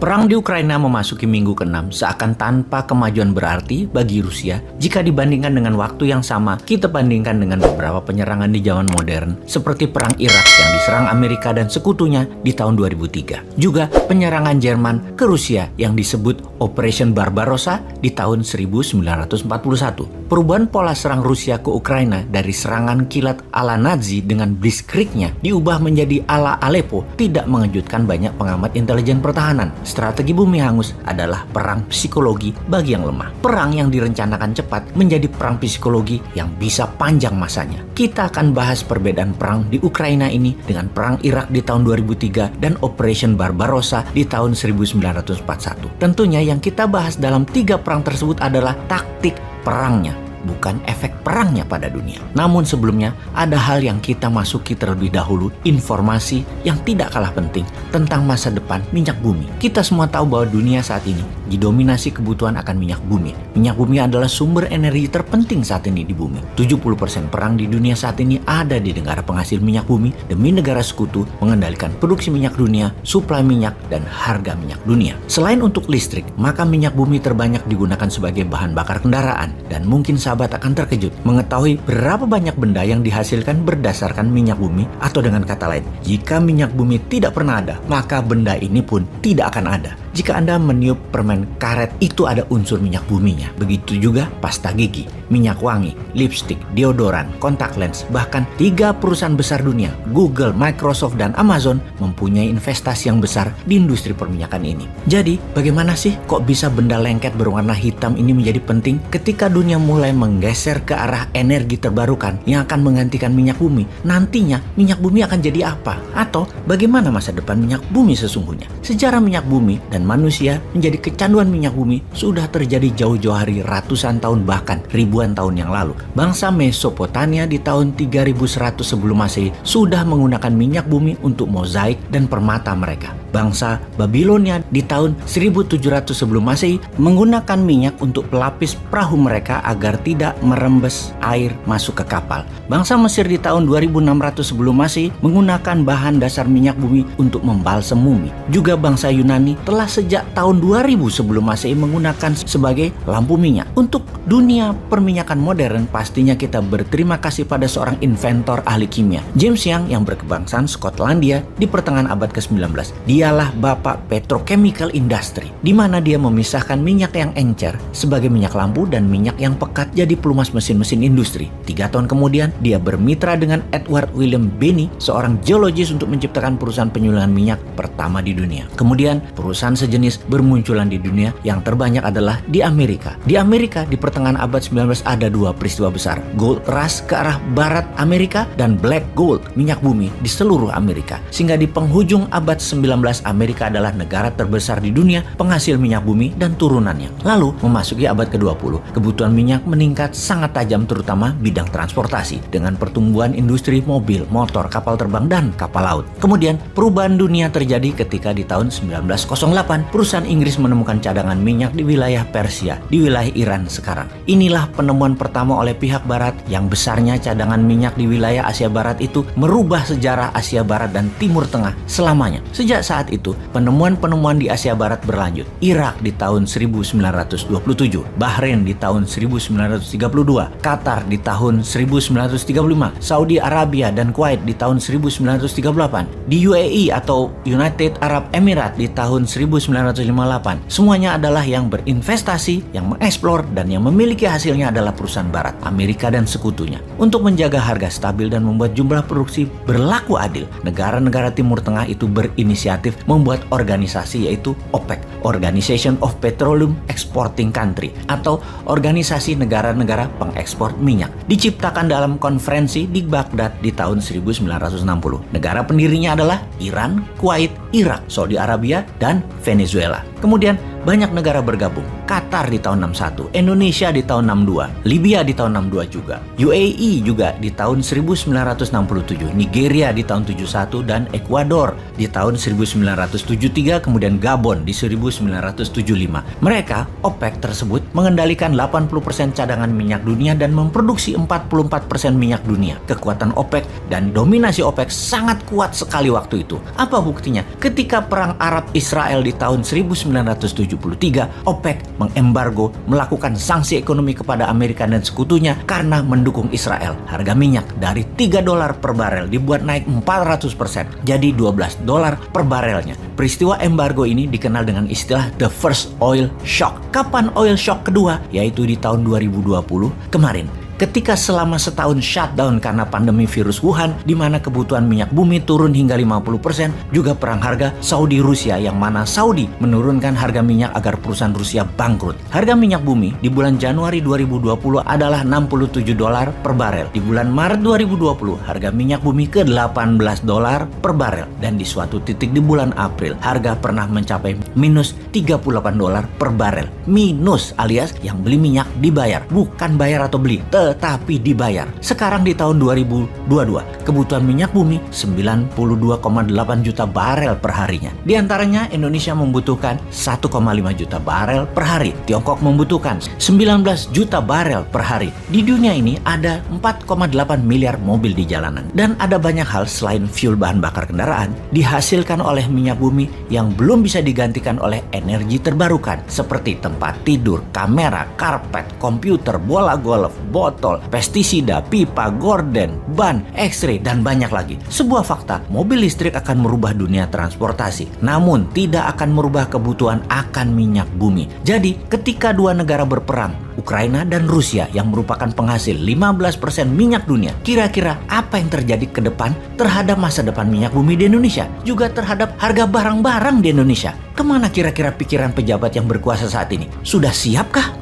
Perang di Ukraina memasuki minggu ke-6 seakan tanpa kemajuan berarti bagi Rusia jika dibandingkan dengan waktu yang sama kita bandingkan dengan beberapa penyerangan di zaman modern seperti Perang Irak yang diserang Amerika dan sekutunya di tahun 2003. Juga penyerangan Jerman ke Rusia yang disebut Operation Barbarossa di tahun 1941. Perubahan pola serang Rusia ke Ukraina dari serangan kilat ala Nazi dengan blitzkriegnya diubah menjadi ala Aleppo tidak mengejutkan banyak pengamat intelijen pertahanan. Strategi bumi hangus adalah perang psikologi bagi yang lemah. Perang yang direncanakan cepat menjadi perang psikologi yang bisa panjang masanya. Kita akan bahas perbedaan perang di Ukraina ini dengan perang Irak di tahun 2003 dan Operation Barbarossa di tahun 1941. Tentunya yang kita bahas dalam 3 perang tersebut adalah taktik perangnya, bukan efek perangnya pada dunia. Namun sebelumnya, ada hal yang kita masuki terlebih dahulu, informasi yang tidak kalah penting tentang masa depan minyak bumi. Kita semua tahu bahwa dunia saat ini didominasi kebutuhan akan minyak bumi. Minyak bumi adalah sumber energi terpenting saat ini di bumi. 70% perang di dunia saat ini ada di negara penghasil minyak bumi demi negara sekutu mengendalikan produksi minyak dunia, suplai minyak, dan harga minyak dunia. Selain untuk listrik, maka minyak bumi terbanyak digunakan sebagai bahan bakar kendaraan dan mungkin sahabat akan terkejut mengetahui berapa banyak benda yang dihasilkan berdasarkan minyak bumi, atau dengan kata lain, jika minyak bumi tidak pernah ada, maka benda ini pun tidak akan ada. Jika Anda meniup permen karet, itu ada unsur minyak buminya. Begitu juga pasta gigi, minyak wangi, lipstik, deodoran, kontak lens, bahkan 3 perusahaan besar dunia, Google, Microsoft, dan Amazon mempunyai investasi yang besar di industri perminyakan ini. Jadi, bagaimana sih kok bisa benda lengket berwarna hitam ini menjadi penting ketika dunia mulai menggeser ke arah energi terbarukan yang akan menggantikan minyak bumi? Nantinya, minyak bumi akan jadi apa? Atau bagaimana masa depan minyak bumi sesungguhnya? Sejarah minyak bumi dan manusia menjadi kecanduan minyak bumi sudah terjadi jauh-jauh hari ratusan tahun bahkan ribuan tahun yang lalu. Bangsa Mesopotamia di tahun 3100 sebelum Masehi sudah menggunakan minyak bumi untuk mozaik dan permata mereka. Bangsa Babilonia di tahun 1700 sebelum Masehi menggunakan minyak untuk pelapis perahu mereka agar tidak merembes air masuk ke kapal. Bangsa Mesir di tahun 2600 sebelum Masehi menggunakan bahan dasar minyak bumi untuk membalsem mumi. Juga bangsa Yunani telah sejak tahun 2000 sebelum Masehi menggunakan sebagai lampu minyak. Untuk dunia perminyakan modern, pastinya kita berterima kasih pada seorang inventor ahli kimia, James Young, yang berkebangsaan Skotlandia di pertengahan abad ke-19. Dialah bapak petrochemical industry, di mana dia memisahkan minyak yang encer sebagai minyak lampu dan minyak yang pekat jadi pelumas mesin-mesin industri. 3 tahun kemudian, dia bermitra dengan Edward William Benny, seorang geologis, untuk menciptakan perusahaan penyulingan minyak pertama di dunia. Kemudian, perusahaan sejenis bermunculan di dunia, yang terbanyak adalah di Amerika. Di Amerika, di pertengahan abad 19 ada 2 peristiwa besar, Gold Rush ke arah barat Amerika dan Black Gold, minyak bumi di seluruh Amerika. Sehingga di penghujung abad 19, Amerika adalah negara terbesar di dunia penghasil minyak bumi dan turunannya. Lalu memasuki abad ke-20, kebutuhan minyak meningkat sangat tajam, terutama bidang transportasi dengan pertumbuhan industri mobil, motor, kapal terbang, dan kapal laut. Kemudian perubahan dunia terjadi ketika di tahun 1908 perusahaan Inggris menemukan cadangan minyak di wilayah Persia, di wilayah Iran sekarang. Inilah penemuan pertama oleh pihak barat yang besarnya cadangan minyak di wilayah Asia Barat itu merubah sejarah Asia Barat dan Timur Tengah selamanya. Sejak saat itu, penemuan-penemuan di Asia Barat berlanjut. Irak di tahun 1927, Bahrain di tahun 1932, Qatar di tahun 1935, Saudi Arabia dan Kuwait di tahun 1938, di UAE atau United Arab Emirates di tahun 1958. Semuanya adalah yang berinvestasi, yang mengeksplor, dan yang memiliki hasilnya adalah perusahaan barat, Amerika dan sekutunya. Untuk menjaga harga stabil dan membuat jumlah produksi berlaku adil, negara-negara Timur Tengah itu berinisiatif membuat organisasi, yaitu OPEC, Organization of Petroleum Exporting Country, atau organisasi negara-negara pengekspor minyak. Diciptakan dalam konferensi di Baghdad di tahun 1960. Negara pendirinya adalah Iran, Kuwait, Irak, Saudi Arabia, dan Venezuela. Kemudian banyak negara bergabung. Qatar di tahun 61, Indonesia di tahun 62, Libya di tahun 62 juga, UAE juga di tahun 1967, Nigeria di tahun 71, dan Ekuador di tahun 1973, kemudian Gabon di 1975. Mereka, OPEC tersebut, mengendalikan 80% cadangan minyak dunia dan memproduksi 44% minyak dunia. Kekuatan OPEC dan dominasi OPEC sangat kuat sekali waktu itu. Apa buktinya? Ketika perang Arab-Israel di tahun 1973, OPEC mengembargo, melakukan sanksi ekonomi kepada Amerika dan sekutunya karena mendukung Israel. Harga minyak dari $3 per barel dibuat naik 400%, jadi $12 per barelnya. Peristiwa embargo ini dikenal dengan istilah The First Oil Shock. Kapan oil shock kedua? Yaitu di tahun 2020 kemarin. Ketika selama setahun shutdown karena pandemi virus Wuhan, di mana kebutuhan minyak bumi turun hingga 50%, juga perang harga Saudi-Rusia yang mana Saudi menurunkan harga minyak agar perusahaan Rusia bangkrut. Harga minyak bumi di bulan Januari 2020 adalah $67 per barel. Di bulan Maret 2020, harga minyak bumi ke $18 per barel. Dan di suatu titik di bulan April, harga pernah mencapai minus $38 per barel. Minus alias yang beli minyak dibayar, bukan bayar atau beli, tetapi dibayar. Sekarang di tahun 2022, kebutuhan minyak bumi 92,8 juta barel per harinya. Di antaranya Indonesia membutuhkan 1,5 juta barel per hari. Tiongkok membutuhkan 19 juta barel per hari. Di dunia ini ada 4,8 miliar mobil di jalanan. Dan ada banyak hal selain fuel bahan bakar kendaraan dihasilkan oleh minyak bumi yang belum bisa digantikan oleh energi terbarukan seperti tempat tidur, kamera, karpet, komputer, bola golf, botol, pestisida, pipa, gorden, ban, X-ray, dan banyak lagi. Sebuah fakta, mobil listrik akan merubah dunia transportasi, namun tidak akan merubah kebutuhan akan minyak bumi. Jadi, ketika dua negara berperang, Ukraina dan Rusia yang merupakan penghasil 15% minyak dunia, kira-kira apa yang terjadi ke depan terhadap masa depan minyak bumi di Indonesia? Juga terhadap harga barang-barang di Indonesia? Kemana kira-kira pikiran pejabat yang berkuasa saat ini? Sudah siapkah?